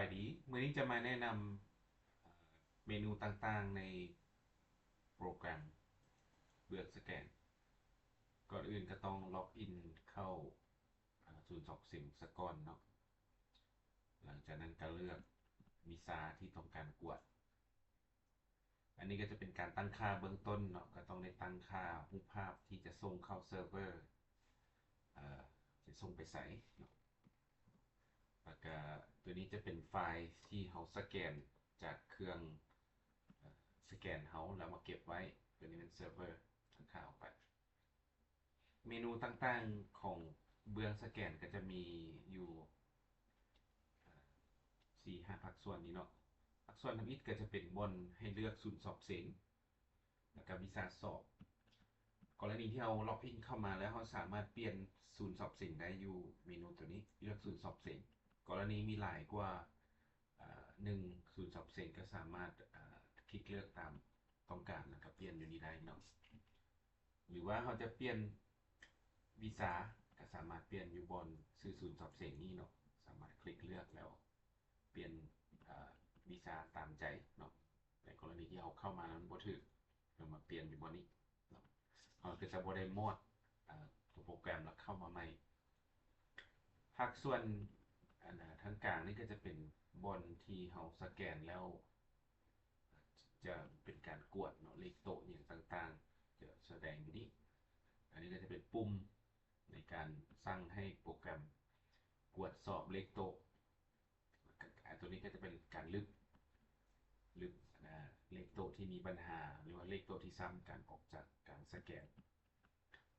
ายดีมื้อนี้จะมาแนะนำเมนูต่างๆในโปรแกรมเบือกสแกนก่อนอื่นก็ต้องล็อกอินเข้าศูนย์สอบสิ่งสกอนเนาะหลังจากนั้นก็เลือกวีซ่าที่ต้องการกวดอันนี้ก็จะเป็นการตั้งค่าเบื้องต้นเนาะก็ต้องได้ตั้งค่ารูปภาพที่จะส่งเข้าเซิร์ฟเวอร์จะส่งไปใส่เนาะแล้วก็ตัวนี้จะเป็นไฟล์ที่เราสแกนจากเครื่อง สแกนเฮาแล้วมาเก็บไว้ตัวนี้เป็นเซิร์ฟเวอร์ทั้งค่าออกไปเมนูต่างๆของเบื้องสแกนก็จะมีอยู่4-5ภาคส่วนนี้เนาะภาคส่วนทำอิฐก็จะเป็นบนให้เลือกศูนย์สอบเสียงแล้วก็วีซ่าสอบกรณีที่เราล็อกอินเข้ามาแล้วเราสามารถเปลี่ยนศูนย์สอบเสียงได้อยู่เมนูตัวนี้เลือกศูนย์สอบเสียงกรณีมีหลายกว่าหนึ่งศูนย์สอบเสียงก็สามารถคลิกเลือกตามต้องการนะครับเปลี่ยนอยู่นี้ได้เนาะหรือว่าเราจะเปลี่ยนวีซ่าก็สามารถเปลี่ยนอยู่บนซื้อศูนย์สอบเสียงนี้เนาะสามารถคลิกเลือกแล้วเปลี่ยนวีซ่าตามใจเนาะในกรณีที่เราเข้ามาแล้วบ่ถึกเรามาเปลี่ยนอยู่บนนี้เนาะเราก็จะบ่ได้มอดตัวโปรแกรมแล้วเข้ามาใหม่ภาคส่วนทางกลางนี่ก็จะเป็นบนที่เราสแกนแล้วจะเป็นการกวดเนาะเลขโต๊ะอย่างต่างๆจะแสดงอยู่นี่อันนี้ก็จะเป็นปุ่มในการสั่งให้โปรแกรมกวดสอบเลขโต๊ะตัวนี้ก็จะเป็นการลึกเลขโต๊ะที่มีปัญหาหรือว่าเลขโต๊ะที่ซ้ำกันออกจากการสแกน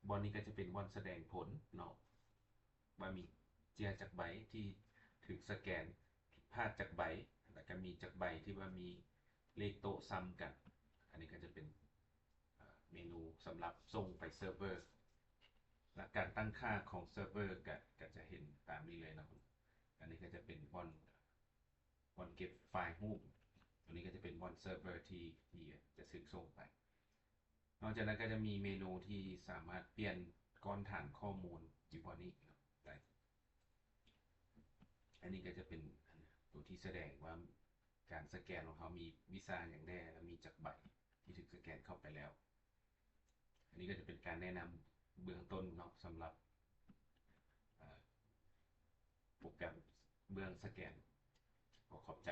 บอลนี้ก็จะเป็นบอลแสดงผลเนาะว่ามีเจียจากใบที่ถึงสแกนผิดพลาดจากใบแล้วก็มีจากใบที่ว่ามีเลขโต๊ะซ้ำกันอันนี้ก็จะเป็นเมนูสำหรับส่งไปเซิร์ฟเวอร์และการตั้งค่าของเซิร์ฟเวอร์ก็จะเห็นตามนี้เลยนะครับอันนี้ก็จะเป็นบอลเก็บไฟล์รูปตัวนี้ก็จะเป็นบอลเซิร์ฟเวอร์ที่จะสึกส่งไปนอกจากนั้นก็จะมีเมนูที่สามารถเปลี่ยนก้อนฐานข้อมูลอยู่บนนี้ได้อันนี้ก็จะเป็นตัวที่แสดงว่าการสแกนของเขามีวีซ่าอย่างแน่และมีจักใบที่ถูกสแกนเข้าไปแล้วอันนี้ก็จะเป็นการแนะนำเบื้องต้นเนาะสำหรับโปรแกรมเบื้องสแกนขอขอบใจ